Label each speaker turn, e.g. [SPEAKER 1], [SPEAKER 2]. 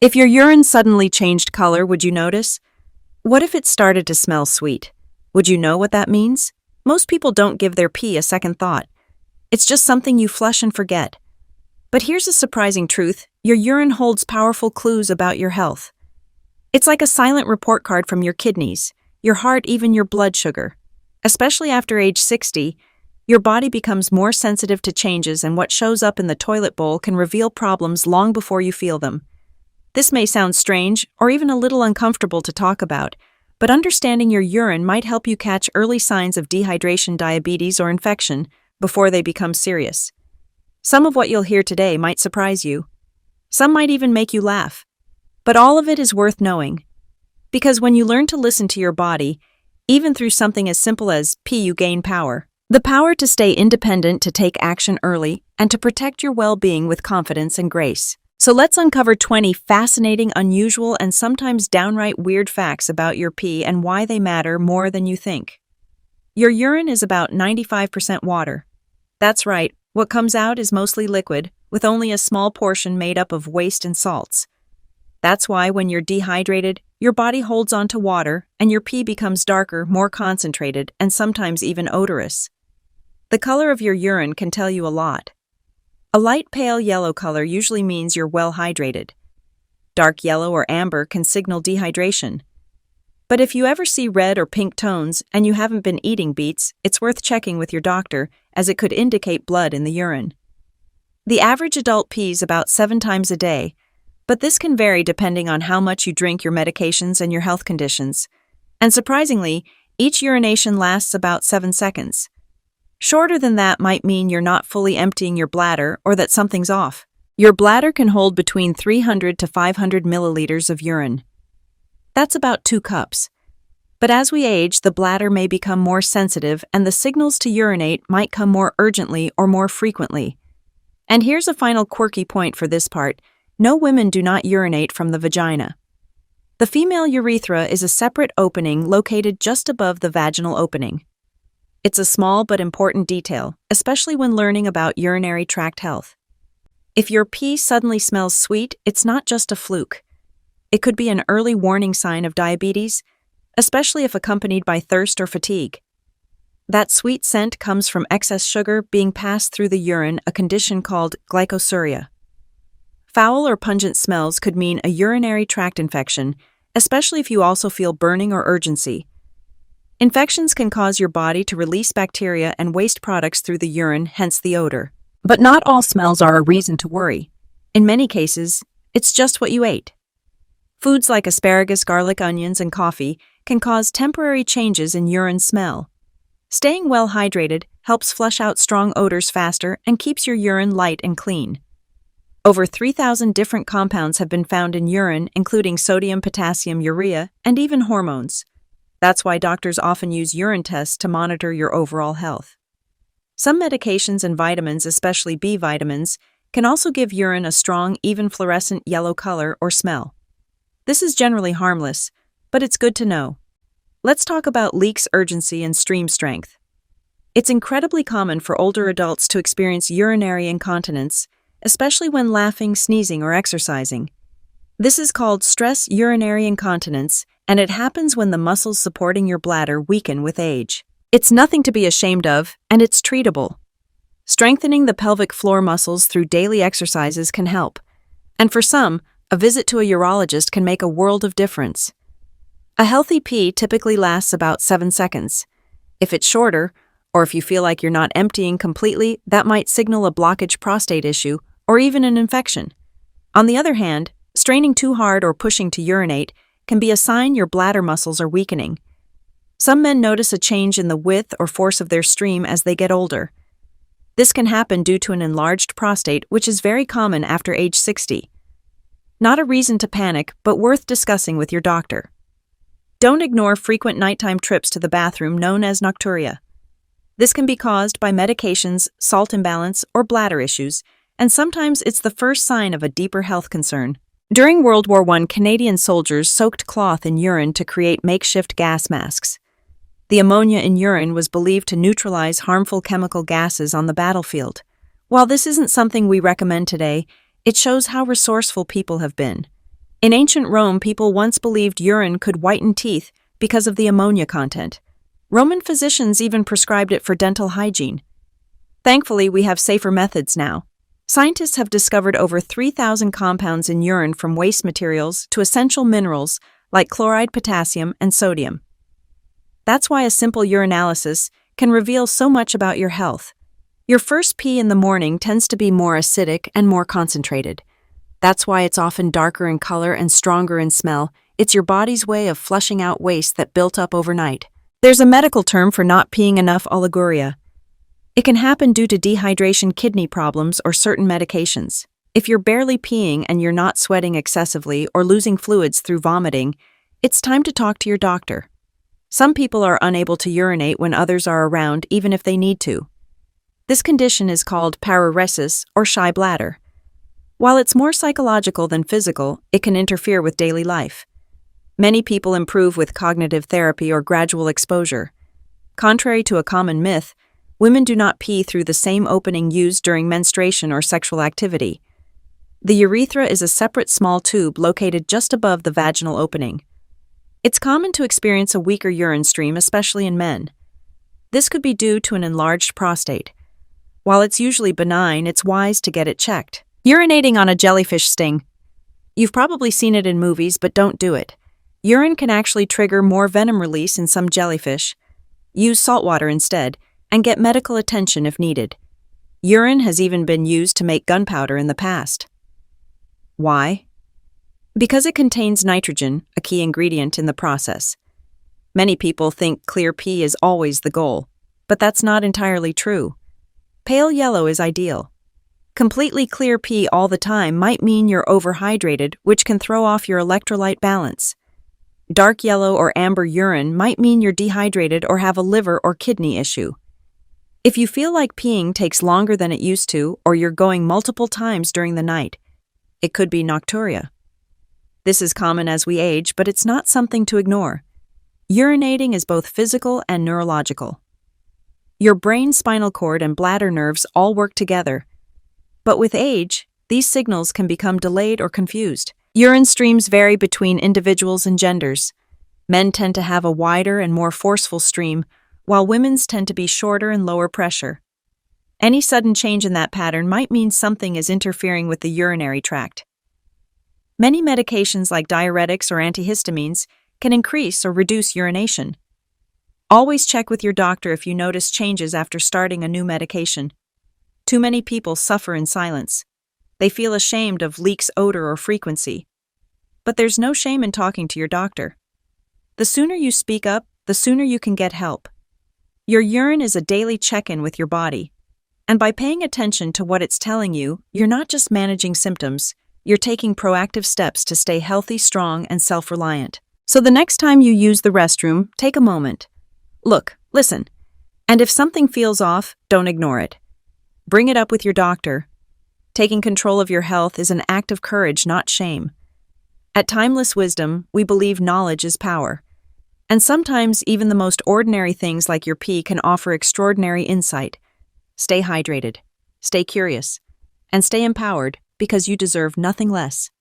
[SPEAKER 1] If your urine suddenly changed color, would you notice? What if it started to smell sweet? Would you know what that means? Most people don't give their pee a second thought. It's just something you flush and forget. But here's a surprising truth: your urine holds powerful clues about your health. It's like a silent report card from your kidneys, your heart, even your blood sugar. Especially after age 60, your body becomes more sensitive to changes, and what shows up in the toilet bowl can reveal problems long before you feel them. This may sound strange or even a little uncomfortable to talk about, but understanding your urine might help you catch early signs of dehydration, diabetes, or infection before they become serious. Some of what you'll hear today might surprise you. Some might even make you laugh. But all of it is worth knowing. Because when you learn to listen to your body, even through something as simple as pee, you gain power. The power to stay independent, to take action early, and to protect your well-being with confidence and grace. So let's uncover 20 fascinating, unusual, and sometimes downright weird facts about your pee and why they matter more than you think. Your urine is about 95% water. That's right, what comes out is mostly liquid, with only a small portion made up of waste and salts. That's why when you're dehydrated, your body holds on to water and your pee becomes darker, more concentrated, and sometimes even odorous. The color of your urine can tell you a lot. A light pale yellow color usually means you're well hydrated. Dark yellow or amber can signal dehydration. But if you ever see red or pink tones and you haven't been eating beets, it's worth checking with your doctor, as it could indicate blood in the urine. The average adult pees about 7 times a day, but this can vary depending on how much you drink, your medications, and your health conditions. And surprisingly, each urination lasts about 7 seconds. Shorter than that might mean you're not fully emptying your bladder or that something's off. Your bladder can hold between 300 to 500 milliliters of urine. That's about 2 cups. But as we age, the bladder may become more sensitive and the signals to urinate might come more urgently or more frequently. And here's a final quirky point for this part: no, women do not urinate from the vagina. The female urethra is a separate opening located just above the vaginal opening. It's a small but important detail, especially when learning about urinary tract health. If your pee suddenly smells sweet, it's not just a fluke. It could be an early warning sign of diabetes, especially if accompanied by thirst or fatigue. That sweet scent comes from excess sugar being passed through the urine, a condition called glycosuria. Foul or pungent smells could mean a urinary tract infection, especially if you also feel burning or urgency. Infections can cause your body to release bacteria and waste products through the urine, hence the odor. But not all smells are a reason to worry. In many cases, it's just what you ate. Foods like asparagus, garlic, onions, and coffee can cause temporary changes in urine smell. Staying well hydrated helps flush out strong odors faster and keeps your urine light and clean. Over 3,000 different compounds have been found in urine, including sodium, potassium, urea, and even hormones. That's why doctors often use urine tests to monitor your overall health. Some medications and vitamins, especially B vitamins, can also give urine a strong, even fluorescent yellow color or smell. This is generally harmless, but it's good to know. Let's talk about leaks, urgency, and stream strength. It's incredibly common for older adults to experience urinary incontinence, especially when laughing, sneezing, or exercising. This is called stress urinary incontinence, and it happens when the muscles supporting your bladder weaken with age. It's nothing to be ashamed of, and it's treatable. Strengthening the pelvic floor muscles through daily exercises can help. And for some, a visit to a urologist can make a world of difference. A healthy pee typically lasts about 7 seconds. If it's shorter, or if you feel like you're not emptying completely, that might signal a blockage, prostate issue, or even an infection. On the other hand, straining too hard or pushing to urinate can be a sign your bladder muscles are weakening. Some men notice a change in the width or force of their stream as they get older. This can happen due to an enlarged prostate, which is very common after age 60. Not a reason to panic, but worth discussing with your doctor. Don't ignore frequent nighttime trips to the bathroom, known as nocturia. This can be caused by medications, salt imbalance, or bladder issues, and sometimes it's the first sign of a deeper health concern. During World War I, Canadian soldiers soaked cloth in urine to create makeshift gas masks. The ammonia in urine was believed to neutralize harmful chemical gases on the battlefield. While this isn't something we recommend today, it shows how resourceful people have been. In ancient Rome, people once believed urine could whiten teeth because of the ammonia content. Roman physicians even prescribed it for dental hygiene. Thankfully, we have safer methods now. Scientists have discovered over 3,000 compounds in urine, from waste materials to essential minerals like chloride, potassium, and sodium. That's why a simple urinalysis can reveal so much about your health. Your first pee in the morning tends to be more acidic and more concentrated. That's why it's often darker in color and stronger in smell. It's your body's way of flushing out waste that built up overnight. There's a medical term for not peeing enough: oliguria. It can happen due to dehydration, kidney problems, or certain medications. If you're barely peeing and you're not sweating excessively or losing fluids through vomiting, it's time to talk to your doctor. Some people are unable to urinate when others are around, even if they need to. This condition is called paruresis or shy bladder. While it's more psychological than physical, it can interfere with daily life. Many people improve with cognitive therapy or gradual exposure. Contrary to a common myth, women do not pee through the same opening used during menstruation or sexual activity. The urethra is a separate small tube located just above the vaginal opening. It's common to experience a weaker urine stream, especially in men. This could be due to an enlarged prostate. While it's usually benign, it's wise to get it checked. Urinating on a jellyfish sting. You've probably seen it in movies, but don't do it. Urine can actually trigger more venom release in some jellyfish. Use salt water instead, and get medical attention if needed. Urine has even been used to make gunpowder in the past. Why? Because it contains nitrogen, a key ingredient in the process. Many people think clear pee is always the goal, but that's not entirely true. Pale yellow is ideal. Completely clear pee all the time might mean you're overhydrated, which can throw off your electrolyte balance. Dark yellow or amber urine might mean you're dehydrated or have a liver or kidney issue. If you feel like peeing takes longer than it used to, or you're going multiple times during the night, it could be nocturia. This is common as we age, but it's not something to ignore. Urinating is both physical and neurological. Your brain, spinal cord, and bladder nerves all work together. But with age, these signals can become delayed or confused. Urine streams vary between individuals and genders. Men tend to have a wider and more forceful stream, while women's tend to be shorter and lower pressure. Any sudden change in that pattern might mean something is interfering with the urinary tract. Many medications like diuretics or antihistamines can increase or reduce urination. Always check with your doctor if you notice changes after starting a new medication. Too many people suffer in silence. They feel ashamed of leaks, odor, or frequency. But there's no shame in talking to your doctor. The sooner you speak up, the sooner you can get help. Your urine is a daily check-in with your body. And by paying attention to what it's telling you, you're not just managing symptoms, you're taking proactive steps to stay healthy, strong, and self-reliant. So the next time you use the restroom, take a moment. Look, listen. And if something feels off, don't ignore it. Bring it up with your doctor. Taking control of your health is an act of courage, not shame. At Timeless Wisdom, we believe knowledge is power. And sometimes even the most ordinary things like your pee can offer extraordinary insight. Stay hydrated, stay curious, and stay empowered, because you deserve nothing less.